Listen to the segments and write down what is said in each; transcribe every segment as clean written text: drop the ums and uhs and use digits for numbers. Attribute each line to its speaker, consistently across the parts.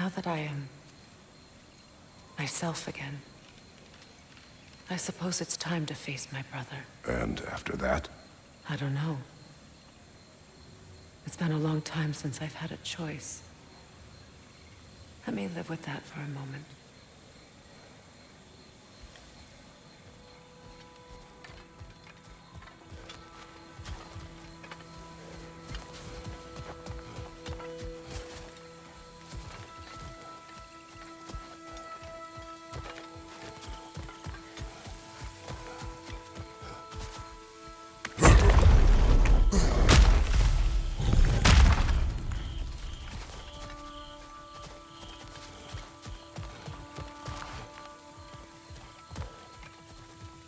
Speaker 1: Now that I am myself again, I suppose it's time to face my brother.
Speaker 2: And after that?
Speaker 1: I don't know. It's been a long time since I've had a choice. Let me live with that for a moment.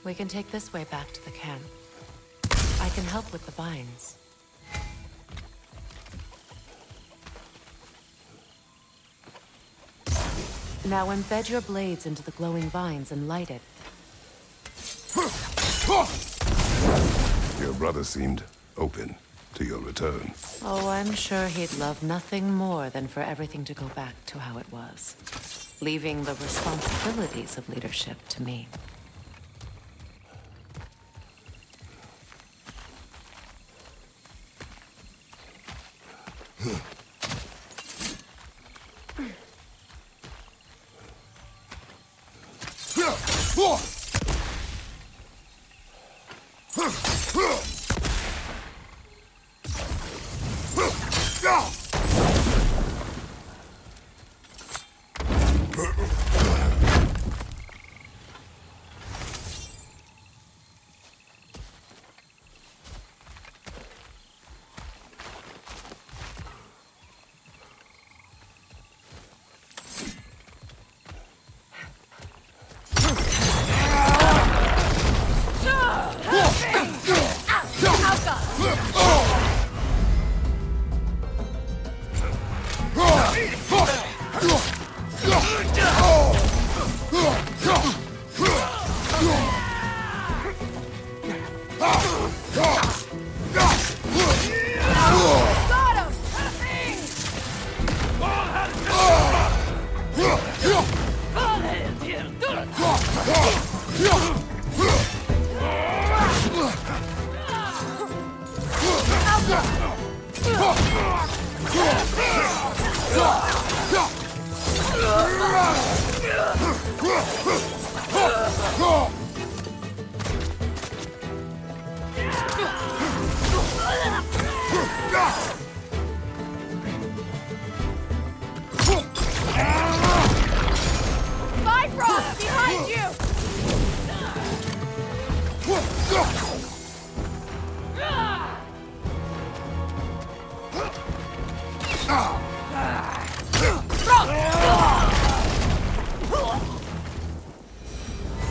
Speaker 1: We can take this way back to the camp. I can help with the vines. Now embed your blades into the glowing vines and light it.
Speaker 2: Your brother seemed open to your return.
Speaker 1: Oh, I'm sure he'd love nothing more than for everything to go back to how it was, leaving the responsibilities of leadership to me.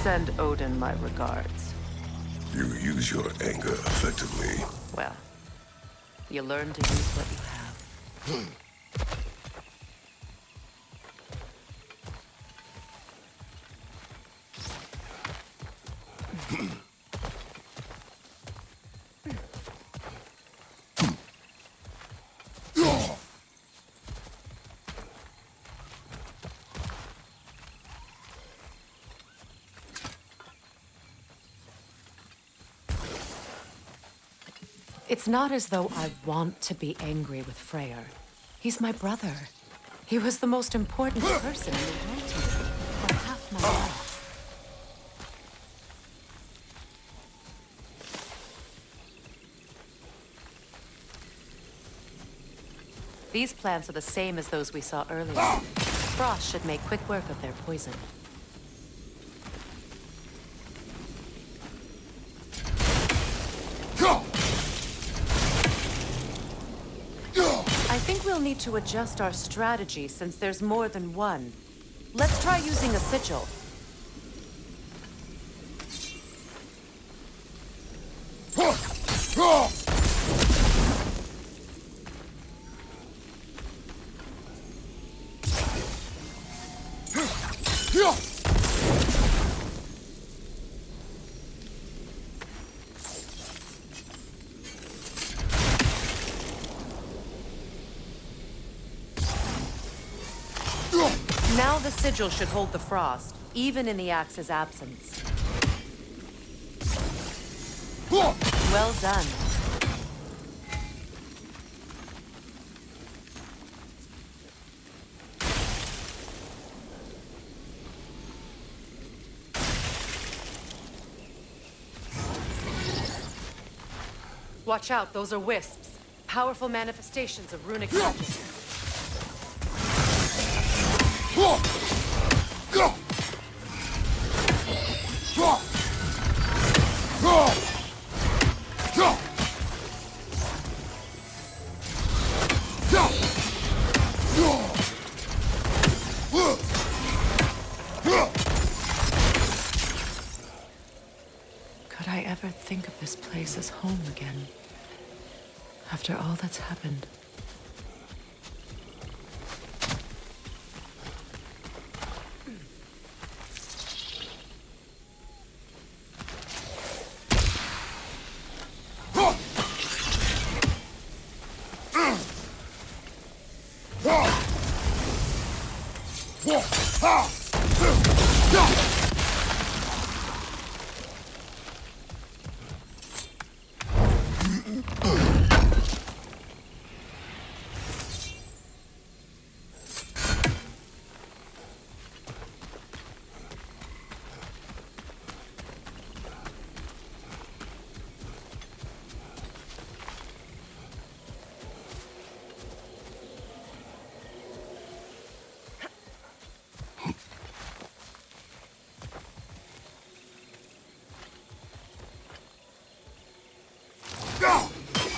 Speaker 1: Send Odin my regards.
Speaker 2: You use your anger effectively.
Speaker 1: Well, you learn to use what you have. It's not as though I want to be angry with Freyr. He's my brother. He was the most important person in the world to me for half my life. These plants are the same as those we saw earlier. Frost should make quick work of their poison. I think we'll need to adjust our strategy since there's more than one. Let's try using a sigil. Now the sigil should hold the frost, even in the axe's absence. Well done. Watch out, those are wisps. Powerful manifestations of runic magic. Could I ever think of this place as home again? After all that's happened.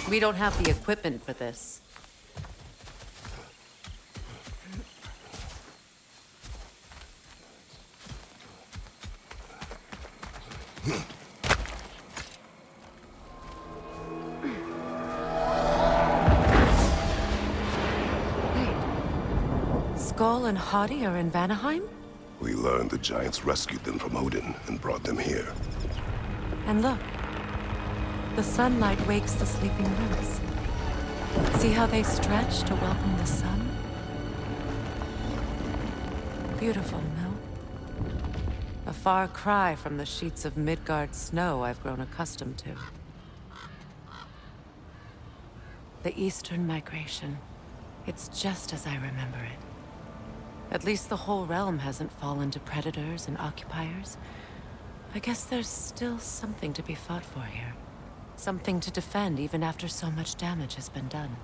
Speaker 1: We don't have the equipment for this. Wait. Skull and Hadi are in Vanaheim?
Speaker 2: We learned the giants rescued them from Odin and brought them here.
Speaker 1: And look. The sunlight wakes the sleeping roots. See how they stretch to welcome the sun? Beautiful, no? A far cry from the sheets of Midgard snow I've grown accustomed to. The Eastern migration. It's just as I remember it. At least the whole realm hasn't fallen to predators and occupiers. I guess there's still something to be fought for here. Something to defend even after so much damage has been done.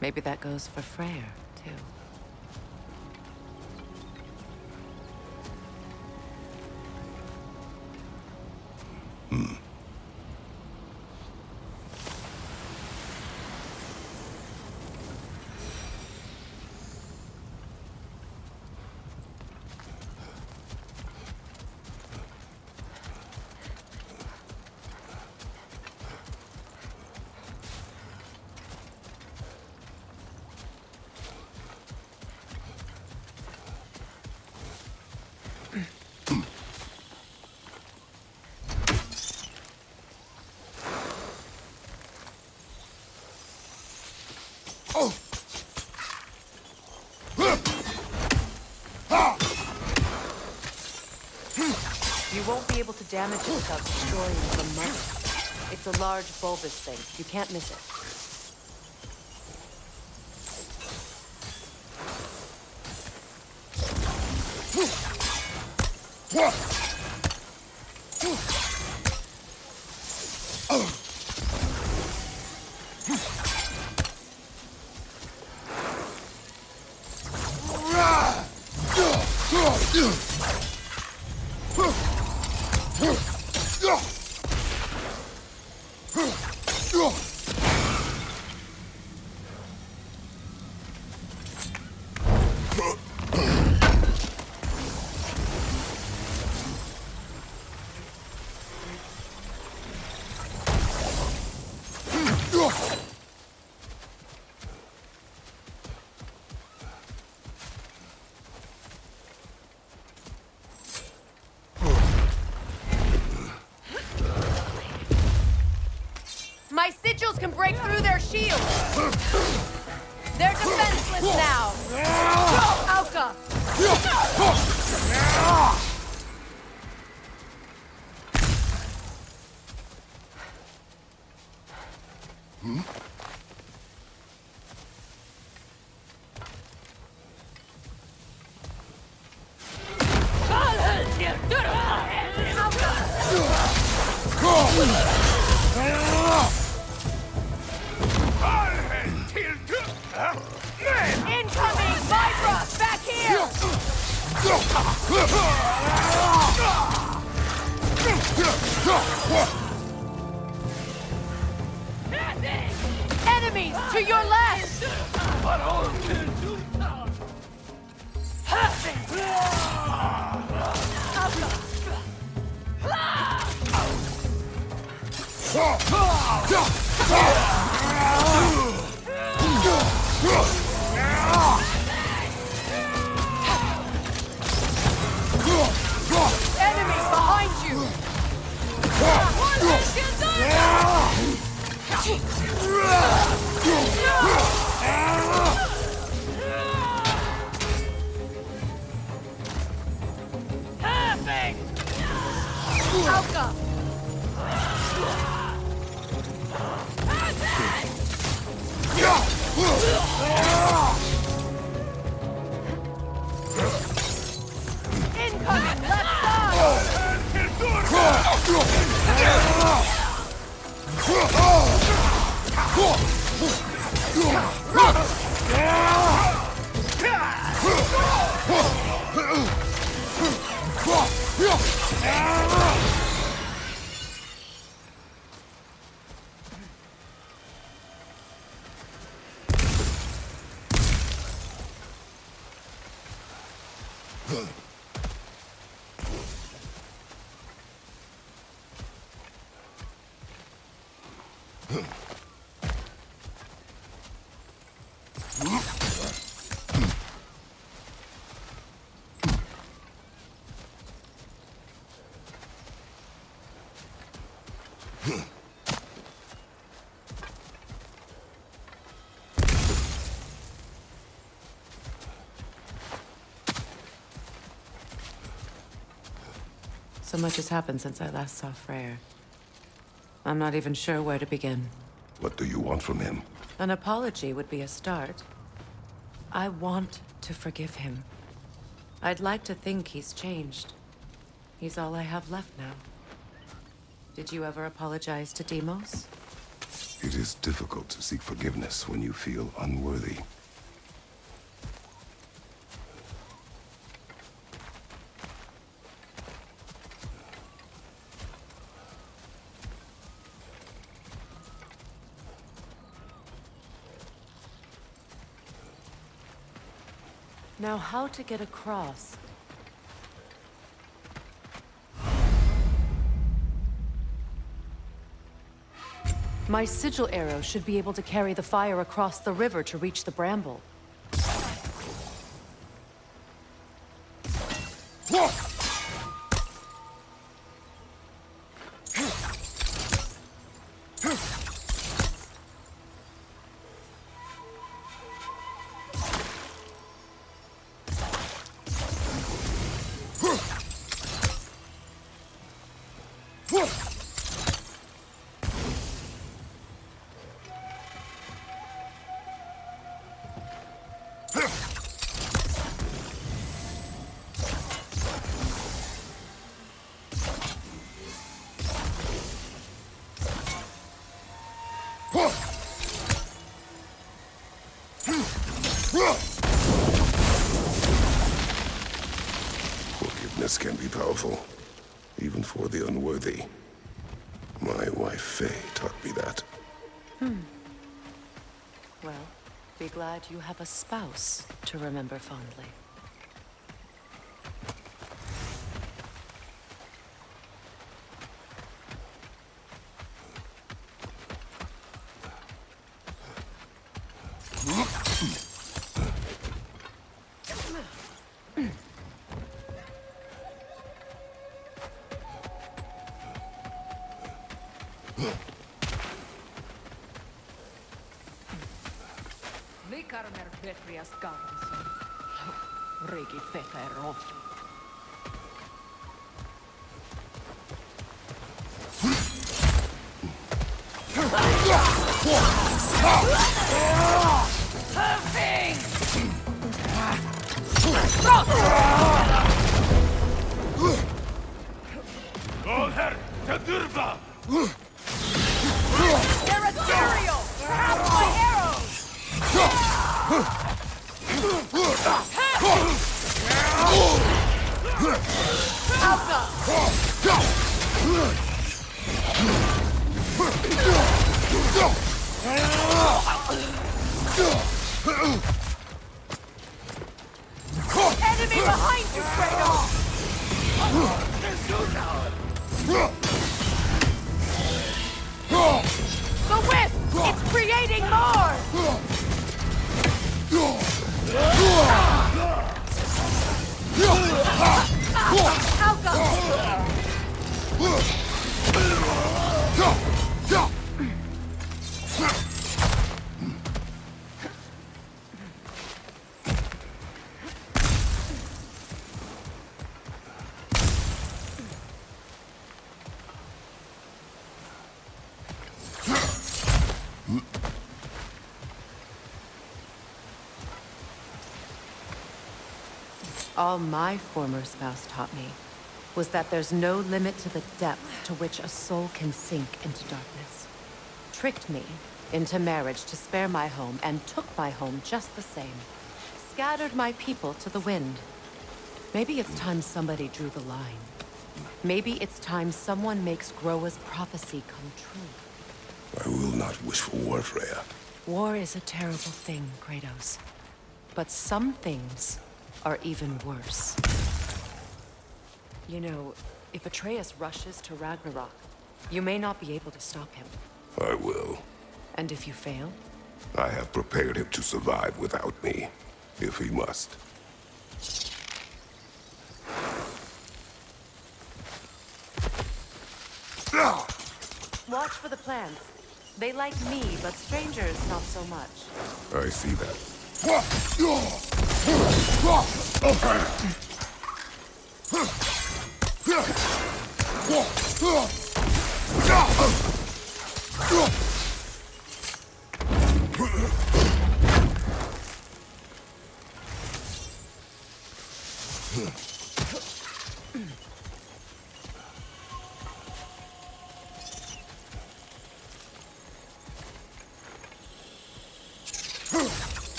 Speaker 1: Maybe that goes for Freyr, too. You won't be able to damage it without destroying the mother. It's a large bulbous thing. You can't miss it. My sigils can break through their shields! They're defenseless now! Go, Alka! Incoming! Vibra! Back here! Enemies to your left! Enemies behind you! Alka! Incoming! Left So much has happened since I last saw Freyr. I'm not even sure where to begin.
Speaker 2: What do you want from him?
Speaker 1: An apology would be a start. I want to forgive him. I'd like to think he's changed. He's all I have left now. Did you ever apologize to Deimos?
Speaker 2: It is difficult to seek forgiveness when you feel unworthy.
Speaker 1: Now, how to get across? My sigil arrow should be able to carry the fire across the river to reach the bramble.
Speaker 2: Forgiveness can be powerful, even for the unworthy. My wife Faye taught me that.
Speaker 1: Well, be glad you have a spouse to remember fondly.
Speaker 3: Likarmer Petrias Gardison. Rigi Fefer Off.
Speaker 4: Olher, te durba!
Speaker 3: They're ethereal! Have my arrows! Alka! Enemy behind you, Kratos! The wisp! It's creating more! Alka!
Speaker 1: All my former spouse taught me was that there's no limit to the depth to which a soul can sink into darkness. Tricked me into marriage to spare my home and took my home just the same. Scattered my people to the wind. Maybe it's time somebody drew the line. Maybe it's time someone makes Groa's prophecy come true.
Speaker 2: I will not wish for war, Freya.
Speaker 1: War is a terrible thing, Kratos. But some things are even worse. You know, if Atreus rushes to Ragnarok, you may not be able to stop him.
Speaker 2: I will.
Speaker 1: And if you fail?
Speaker 2: I have prepared him to survive without me, if he must.
Speaker 1: Watch for the plants. They like me, but strangers not so much.
Speaker 2: I see that.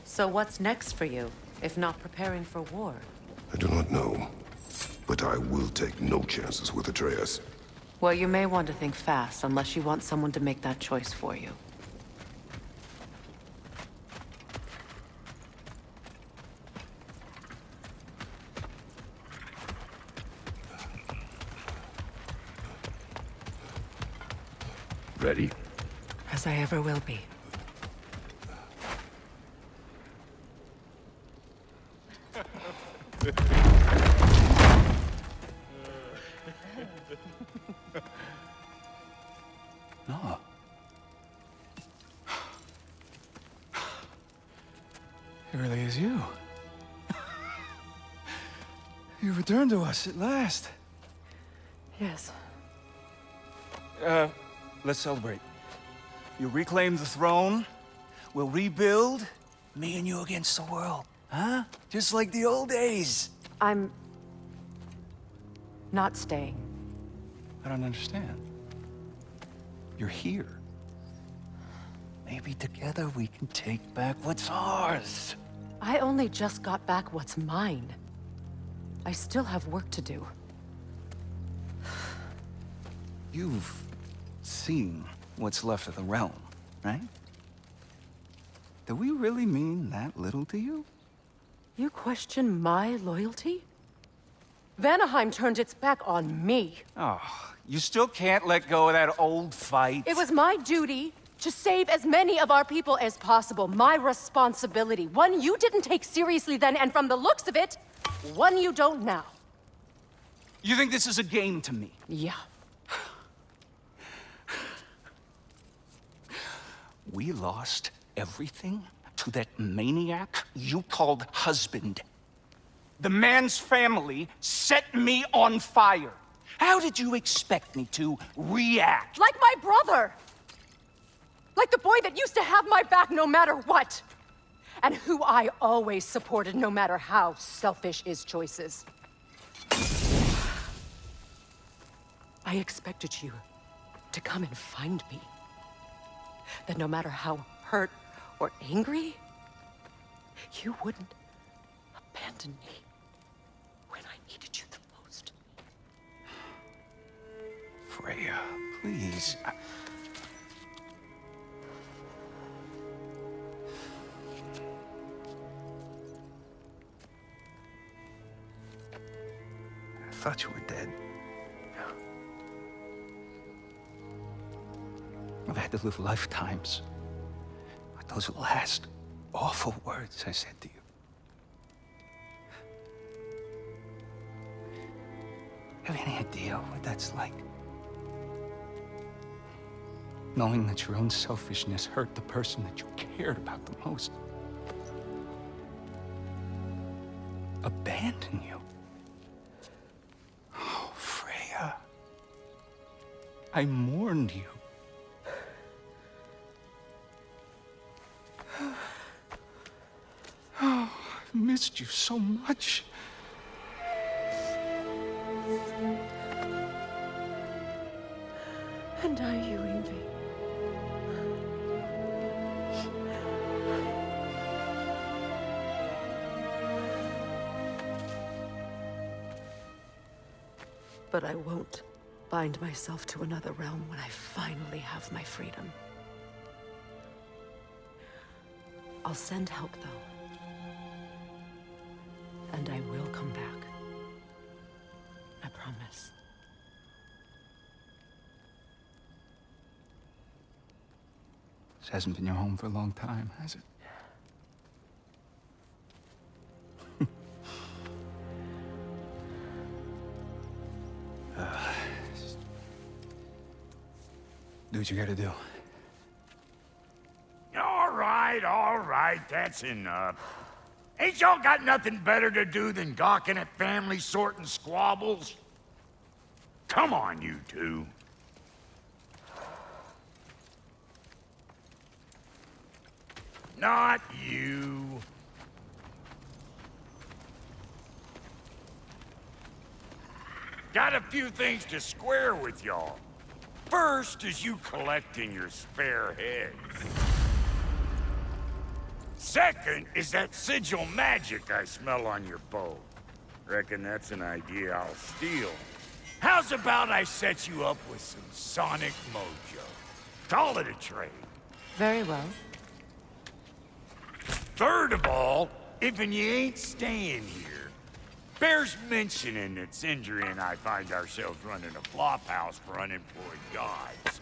Speaker 1: So what's next for you, if not preparing for war?
Speaker 2: I do not know, but I will take no chances with Atreus.
Speaker 1: Well, you may want to think fast, unless you want someone to make that choice for you.
Speaker 2: Ready?
Speaker 1: As I ever will be.
Speaker 4: No. It really is you. You returned to us at last.
Speaker 1: Yes.
Speaker 4: Let's celebrate. You reclaim the throne. We'll rebuild. Me and you against the world. Huh? Just like the old days.
Speaker 1: I'm... not staying.
Speaker 4: I don't understand. You're here. Maybe together we can take back what's ours.
Speaker 1: I only just got back what's mine. I still have work to do.
Speaker 4: You've seen what's left of the realm, right? Do we really mean that little to you?
Speaker 1: You question my loyalty? Vanaheim turned its back on me.
Speaker 4: Oh, you still can't let go of that old fight?
Speaker 1: It was my duty
Speaker 3: To save as many of our people as possible. My responsibility. One you didn't take seriously then, and from the looks of it, one you don't now.
Speaker 4: You think this is a game to me?
Speaker 3: Yeah.
Speaker 4: We lost everything to that maniac you called husband. The man's family set me on fire. How did you expect me to react?
Speaker 3: Like my brother! Like the boy that used to have my back no matter what! And who I always supported no matter how selfish his choices. I expected you to come and find me. That no matter how hurt or angry, you wouldn't abandon me when I needed you the most.
Speaker 4: Freya, please. I thought you were dead. I've had to live lifetimes with those last awful words I said to you. Have any idea what that's like? Knowing that your own selfishness hurt the person that you cared about the most. Abandon you. Oh, Freya. I mourned you. Oh, I've missed you so much.
Speaker 3: And I you, Yngvi. But I won't bind myself to another realm when I finally have my freedom. I'll send help, though. And I will come back. I promise.
Speaker 4: This hasn't been your home for a long time, has it? Just do what you gotta do.
Speaker 5: All right, that's enough. Ain't y'all got nothing better to do than gawking at family sorting squabbles? Come on, you two. Not you. Got a few things to square with y'all. First is you collecting your spare heads. Second is that sigil magic I smell on your bow. Reckon that's an idea I'll steal. How's about I set you up with some sonic mojo? Call it a trade.
Speaker 1: Very well.
Speaker 5: Third of all, if you ain't staying here, bears mentioning that Sindri and I find ourselves running a flop house for unemployed gods.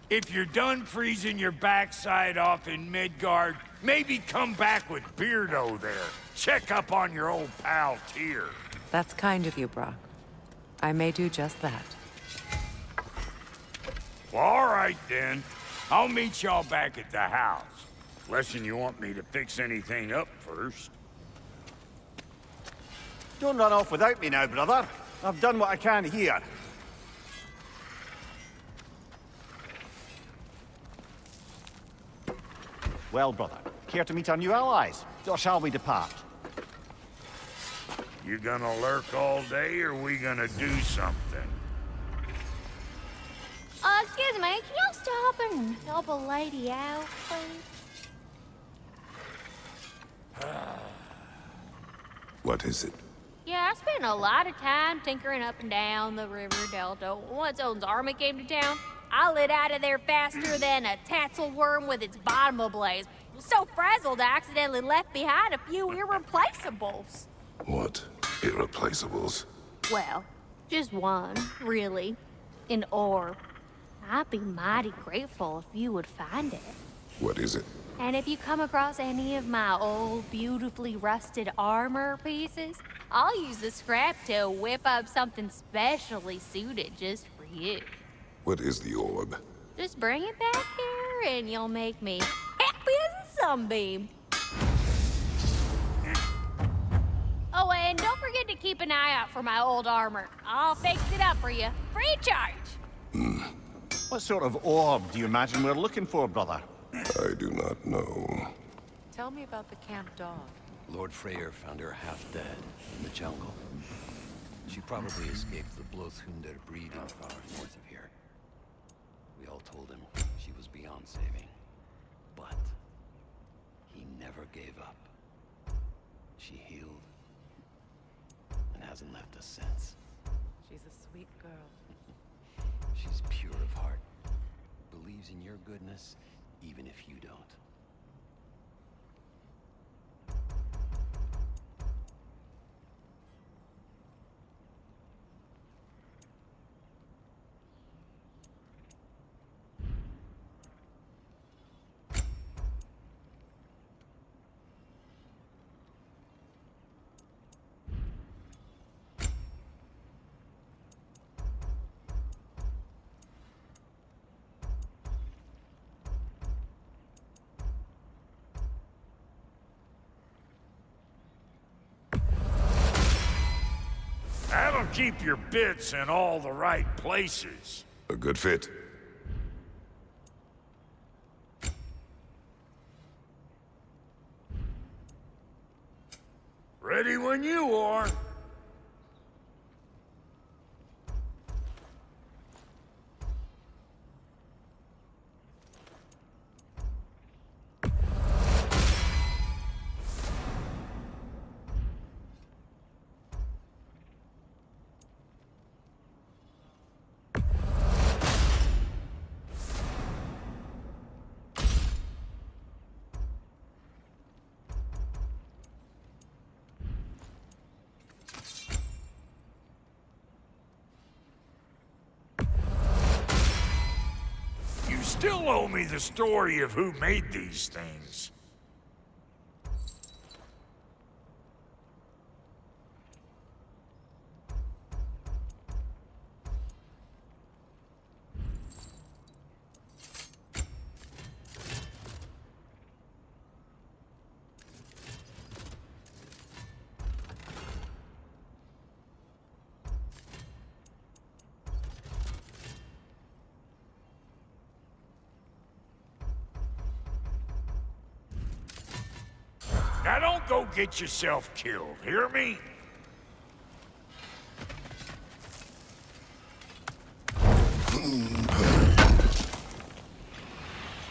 Speaker 5: If you're done freezing your backside off in Midgard, maybe come back with Beardo there. Check up on your old pal Tyr.
Speaker 1: That's kind of you, Brock. I may do just that.
Speaker 5: Well, all right then. I'll meet y'all back at the house. Unless you want me to fix anything up first.
Speaker 6: Don't run off without me now, brother. I've done what I can here. Well, brother, care to meet our new allies? Or shall we depart?
Speaker 5: You gonna lurk all day, or we gonna do something?
Speaker 7: Excuse me, can y'all stop and help a lady out, please?
Speaker 2: What is it?
Speaker 7: Yeah, I spent a lot of time tinkering up and down the river delta. Once Odin's army came to town, I lit out of there faster than a tassel worm with its bottom ablaze. So frazzled, I accidentally left behind a few irreplaceables.
Speaker 2: What irreplaceables?
Speaker 7: Well, just one, really. An orb. I'd be mighty grateful if you would find it.
Speaker 2: What is it?
Speaker 7: And if you come across any of my old, beautifully rusted armor pieces, I'll use the scrap to whip up something specially suited just for you.
Speaker 2: What is the orb?
Speaker 7: Just bring it back here and you'll make me happy as a sunbeam. Oh, and don't forget to keep an eye out for my old armor. I'll fix it up for you, free of charge.
Speaker 6: What sort of orb do you imagine we're looking for, brother?
Speaker 2: I do not know.
Speaker 1: Tell me about the camp dog.
Speaker 8: Lord Freyr found her half dead in the jungle. She probably escaped the Blothhunder breeding far north of here. We all told him she was beyond saving. But he never gave up. She healed and hasn't left us since.
Speaker 1: She's a sweet girl.
Speaker 8: She's pure of heart. Believes in your goodness, even if you don't.
Speaker 5: That'll keep your bits in all the right places.
Speaker 2: A good fit?
Speaker 5: Ready when you are. You still owe me the story of who made these things. Now don't go get yourself killed, hear me?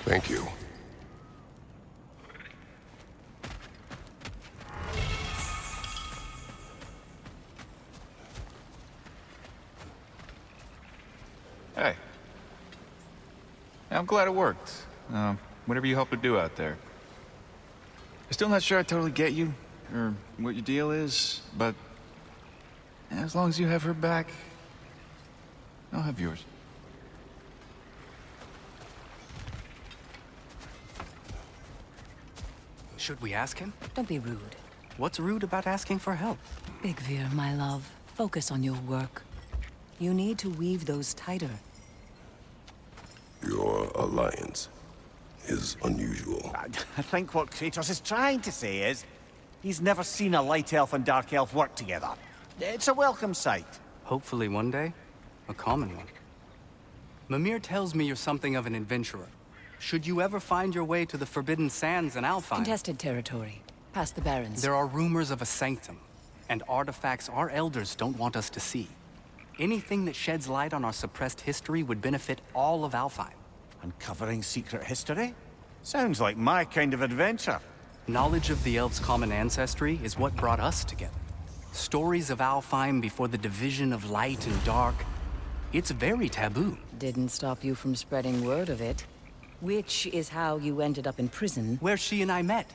Speaker 2: Thank you.
Speaker 9: Hey. I'm glad it worked. Whatever you hope to do out there. I'm still not sure I totally get you, or what your deal is, but as long as you have her back, I'll have yours.
Speaker 10: Should we ask him?
Speaker 11: Don't be rude.
Speaker 10: What's rude about asking for help?
Speaker 11: Big Veer, my love, focus on your work. You need to weave those tighter.
Speaker 2: Your alliance is unusual.
Speaker 6: I think what Kratos is trying to say is, he's never seen a light elf and dark elf work together. It's a welcome sight.
Speaker 10: Hopefully one day, a common one. Mimir tells me you're something of an adventurer. Should you ever find your way to the Forbidden Sands in Alfheim...
Speaker 11: Contested territory. Past the Barrens.
Speaker 10: There are rumors of a sanctum, and artifacts our elders don't want us to see. Anything that sheds light on our suppressed history would benefit all of Alfheim.
Speaker 6: Uncovering secret history? Sounds like my kind of adventure.
Speaker 10: Knowledge of the elves' common ancestry is what brought us together. Stories of Alfheim before the division of light and dark. It's very taboo.
Speaker 11: Didn't stop you from spreading word of it. Which is how you ended up in prison.
Speaker 10: Where she and I met.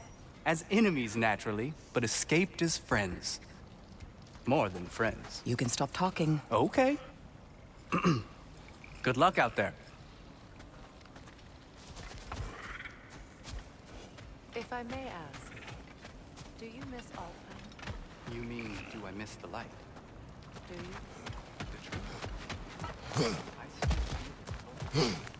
Speaker 10: As enemies, naturally, but escaped as friends. More than friends.
Speaker 11: You can stop talking.
Speaker 10: Okay. Good luck out there.
Speaker 1: If I may ask, do you miss Alpine?
Speaker 10: You mean, do I miss the light?
Speaker 1: Do you?
Speaker 10: The truth? I still feel it.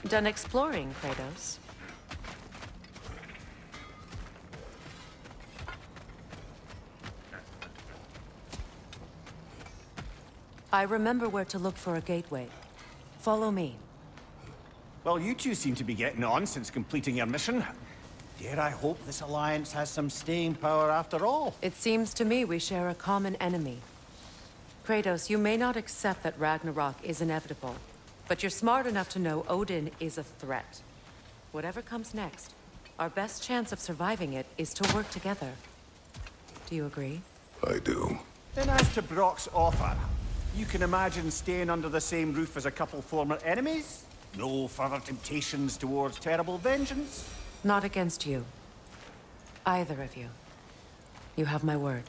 Speaker 1: Done exploring, Kratos? I remember where to look for a gateway. Follow me.
Speaker 6: Well, you two seem to be getting on since completing your mission. Dare I hope this alliance has some staying power after all?
Speaker 1: It seems to me we share a common enemy. Kratos, you may not accept that Ragnarok is inevitable, but you're smart enough to know Odin is a threat. Whatever comes next, our best chance of surviving it is to work together. Do you agree?
Speaker 2: I do.
Speaker 6: Then as to Brock's offer, you can imagine staying under the same roof as a couple former enemies? No further temptations towards terrible vengeance?
Speaker 1: Not against you. Either of you. You have my word.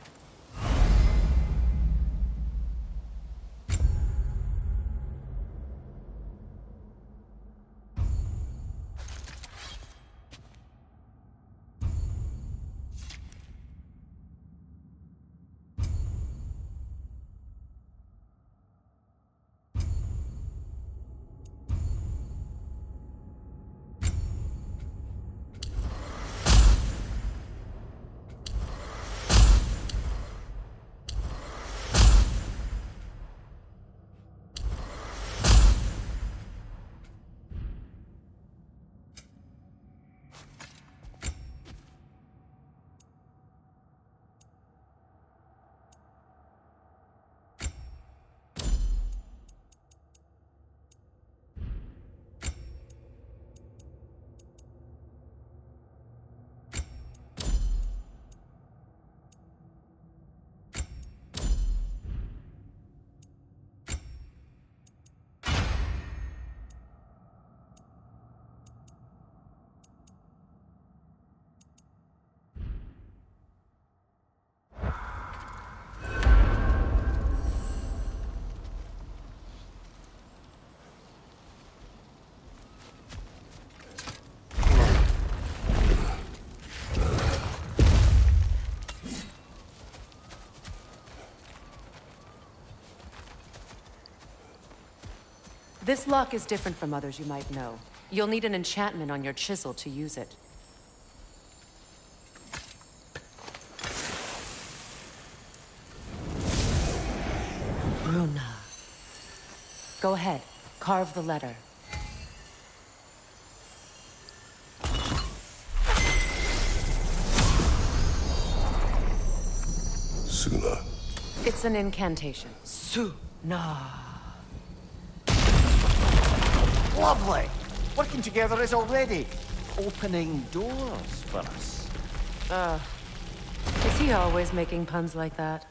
Speaker 1: This lock is different from others you might know. You'll need an enchantment on your chisel to use it. Runa. Go ahead, carve the letter.
Speaker 2: Suna.
Speaker 1: It's an incantation. Suna.
Speaker 6: Lovely! Working together is already opening doors for us.
Speaker 1: Is he always making puns like that?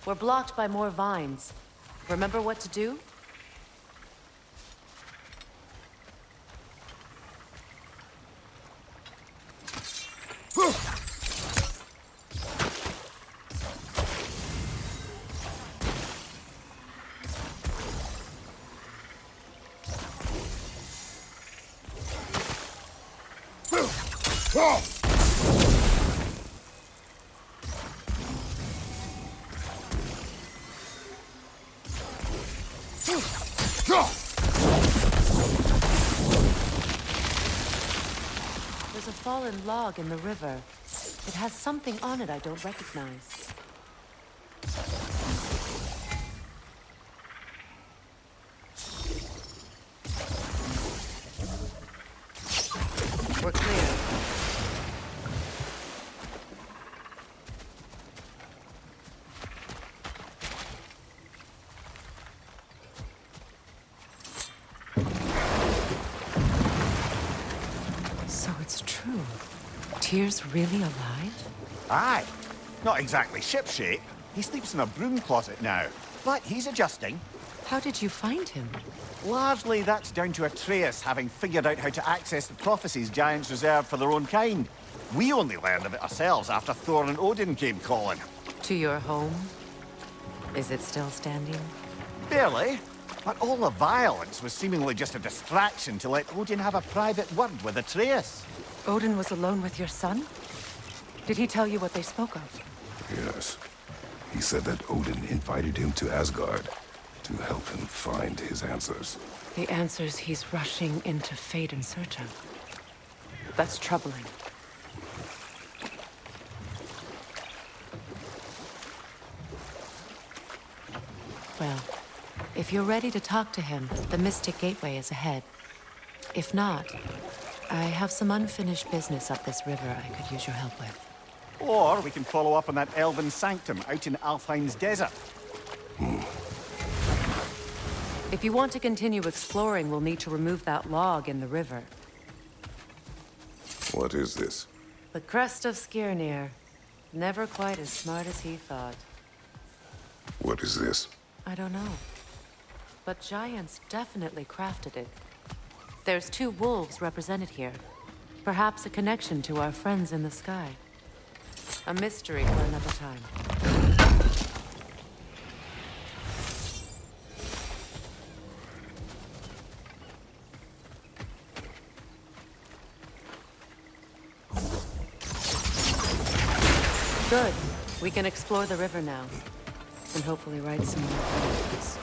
Speaker 1: We're blocked by more vines. Remember what to do? There's a fallen log in the river. It has something on it I don't recognize. We're clear. So it's true. Tyr's really alive?
Speaker 6: Aye. Not exactly shipshape. He sleeps in a broom closet now. But he's adjusting.
Speaker 1: How did you find him?
Speaker 6: Largely, that's down to Atreus having figured out how to access the prophecies giants reserve for their own kind. We only learned of it ourselves after Thor and Odin came calling.
Speaker 1: To your home? Is it still standing?
Speaker 6: Barely. But all the violence was seemingly just a distraction to let Odin have a private word with Atreus.
Speaker 1: Odin was alone with your son? Did he tell you what they spoke of?
Speaker 2: Yes. He said that Odin invited him to Asgard to help him find his answers.
Speaker 1: The answers he's rushing into fate in search of. That's troubling. Well, if you're ready to talk to him, the Mystic Gateway is ahead. If not, I have some unfinished business up this river I could use your help with.
Speaker 6: Or we can follow up on that elven sanctum out in Alfheim's desert.
Speaker 1: If you want to continue exploring, we'll need to remove that log in the river.
Speaker 2: What is this?
Speaker 1: The crest of Skirnir. Never quite as smart as he thought.
Speaker 2: What is this?
Speaker 1: I don't know. But giants definitely crafted it. There's 2 wolves represented here. Perhaps a connection to our friends in the sky. A mystery for another time. Good. We can explore the river now. And hopefully write some more poems.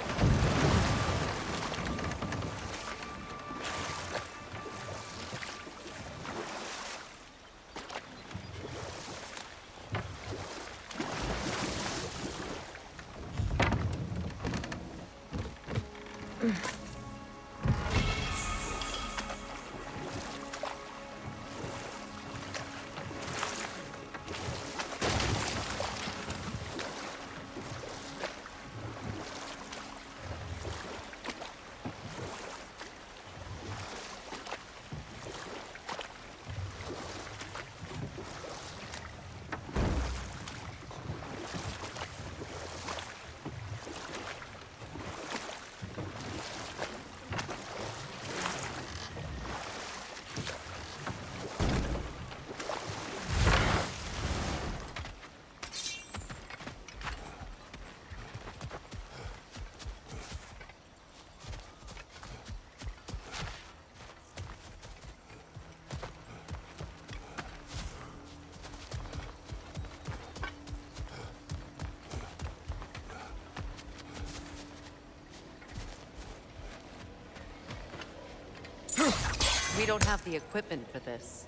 Speaker 1: We don't have the equipment for this.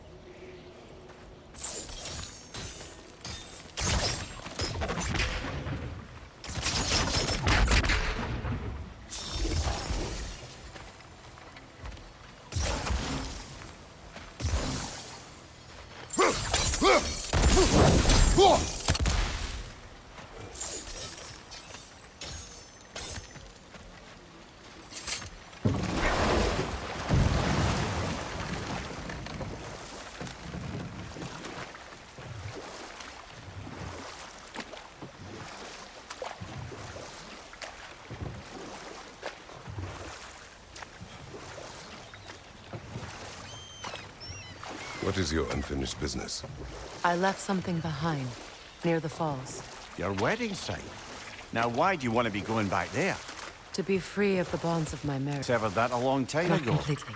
Speaker 2: What is your unfinished business?
Speaker 1: I left something behind, near the falls.
Speaker 6: Your wedding site. Now, why do you want to be going back there?
Speaker 1: To be free of the bonds of my marriage.
Speaker 6: Severed that a long time
Speaker 1: Not
Speaker 6: ago.
Speaker 1: completely.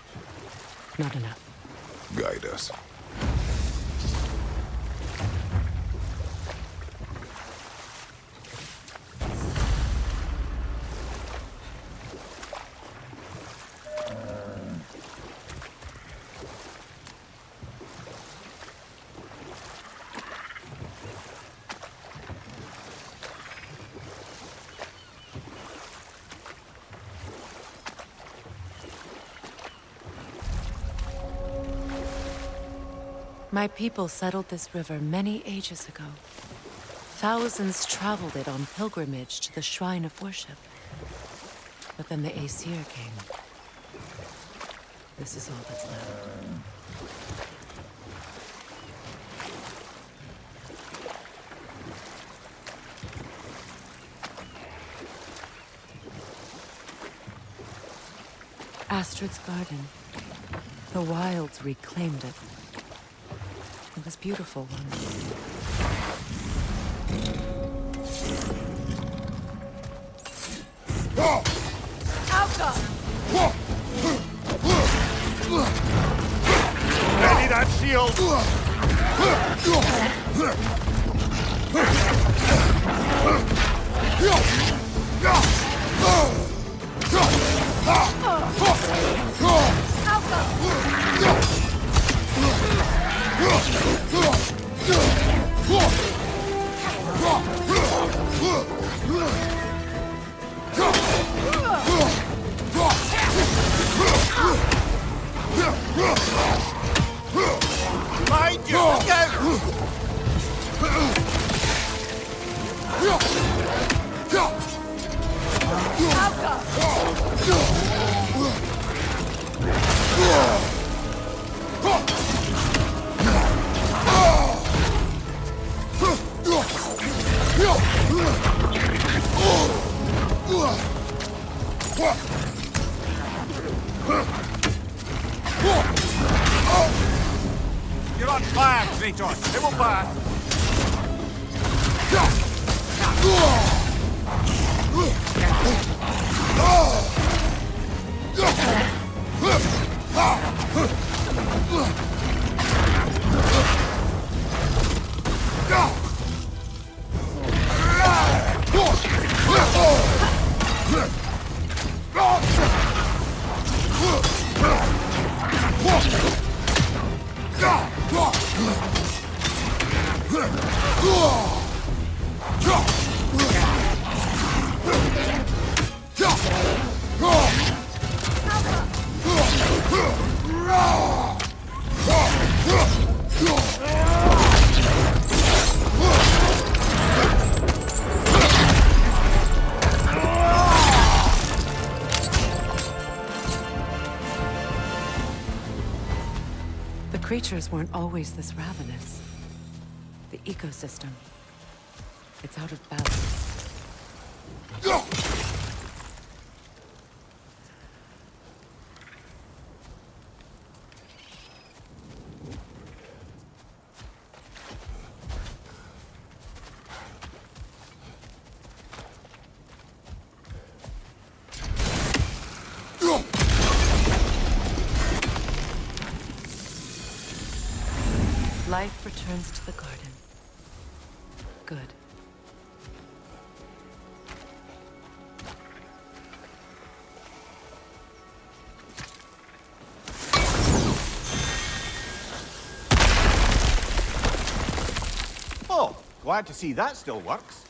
Speaker 1: Not enough.
Speaker 2: Guide us.
Speaker 1: My people settled this river many ages ago. Thousands traveled it on pilgrimage to the shrine of worship. But then the Aesir came. This is all that's left. Astrid's garden. The wilds reclaimed it. It was beautiful once.
Speaker 6: Ready that shield! Mind you, look out! You're on fire, Kratos. It will pass.
Speaker 1: The creatures weren't always this ravenous. The ecosystem. It's out of balance. Life returns to the garden. Good.
Speaker 6: Oh, glad to see that still works.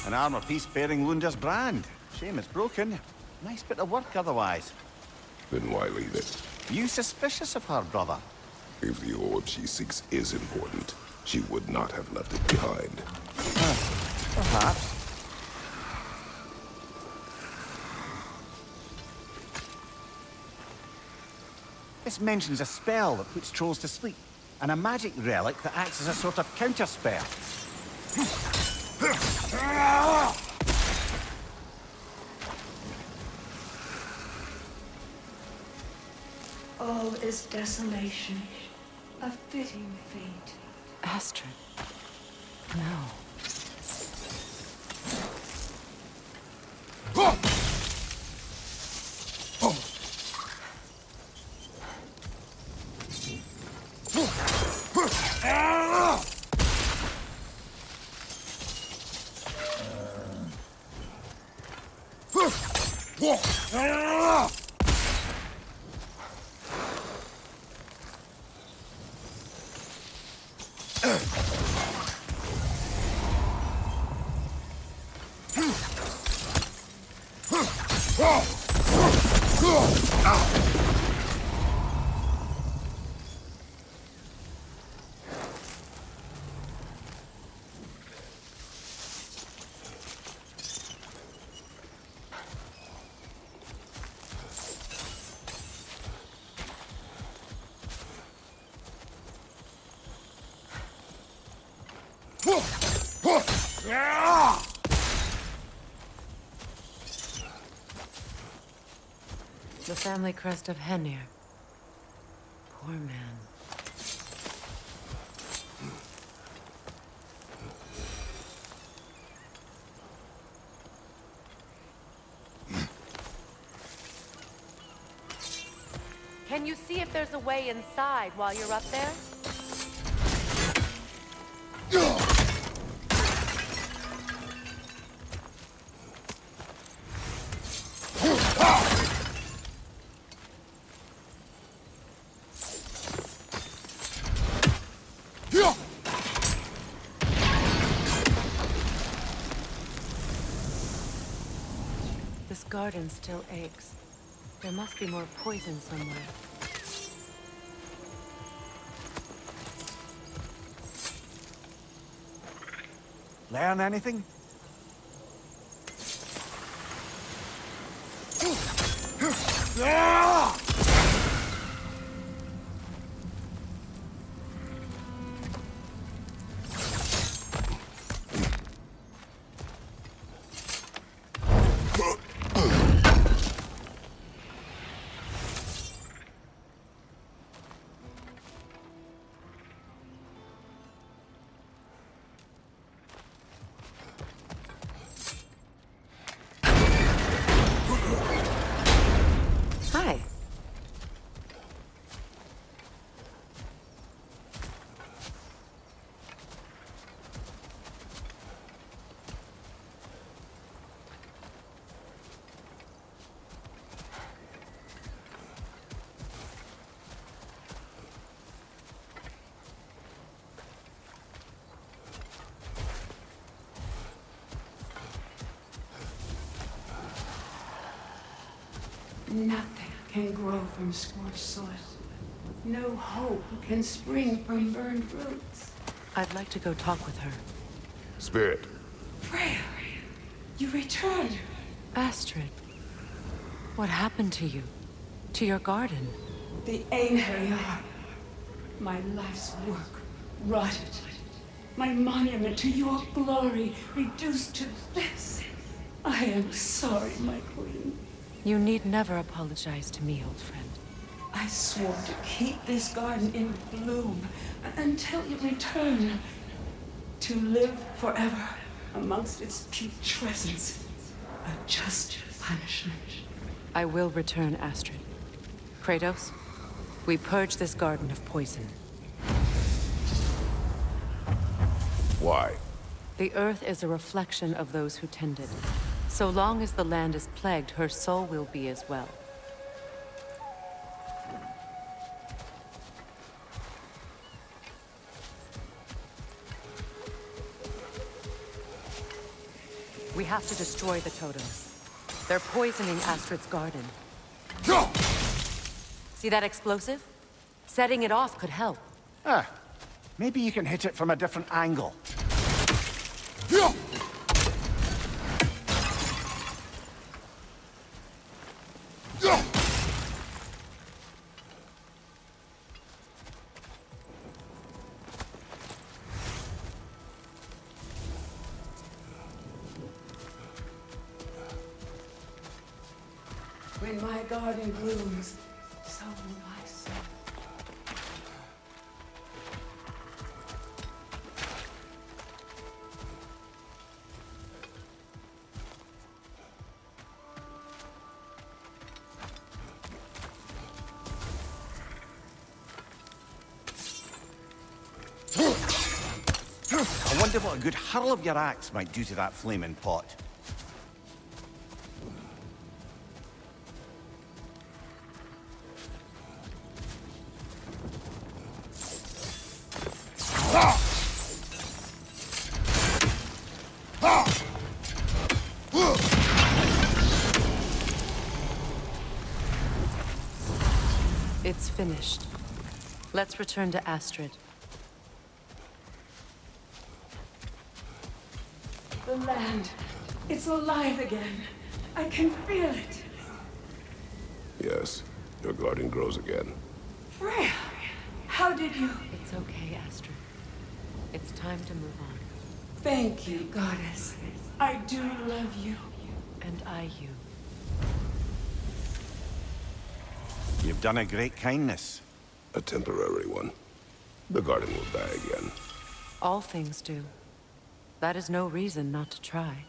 Speaker 6: An armor-piece bearing Lunda's brand. Shame it's broken. Nice bit of work otherwise.
Speaker 2: Then why leave it?
Speaker 6: You suspicious of her, brother?
Speaker 2: If the orb she seeks is important, she would not have left it behind.
Speaker 6: Perhaps. This mentions a spell that puts trolls to sleep, and a magic relic that acts as a sort of counter-spell.
Speaker 12: All is desolation, a fitting fate.
Speaker 1: Astrid. No. The family crest of Henir. Poor man. Can you see if there's a way inside while you're up there? This garden still aches. There must be more poison somewhere.
Speaker 6: Learn anything?
Speaker 1: Hi.
Speaker 12: Nothing can grow from scorched soil. No hope can spring from burned roots.
Speaker 1: I'd like to go talk with her.
Speaker 2: Spirit.
Speaker 12: Freya, you returned.
Speaker 1: Astrid, what happened to you? To your garden?
Speaker 12: The Einherjar. My life's work rotted. My monument to your glory reduced to this. I am sorry, my queen.
Speaker 1: You need never apologize to me, old friend.
Speaker 12: I swore to keep this garden in bloom until you return. To live forever amongst its putrescence. A just punishment.
Speaker 1: I will return, Astrid. Kratos, we purge this garden of poison.
Speaker 2: Why?
Speaker 1: The earth is a reflection of those who tend it. So long as the land is plagued, her soul will be as well. We have to destroy the totems. They're poisoning Astrid's garden. See that explosive? Setting it off could help.
Speaker 6: Maybe you can hit it from a different angle.
Speaker 12: When my garden blooms, so will my soul.
Speaker 6: I wonder what a good hurl of your axe might do to that flaming pot.
Speaker 1: It's finished. Let's return to Astrid.
Speaker 12: The land, it's alive again. I can feel it.
Speaker 2: Yes, your garden grows again.
Speaker 12: Freya, how did you?
Speaker 1: It's okay, Astrid. It's time to move on.
Speaker 12: Thank you, goddess. I do love you.
Speaker 1: And I you.
Speaker 6: You've done a great kindness.
Speaker 2: A temporary one. The garden will die again.
Speaker 1: All things do. That is no reason not to try.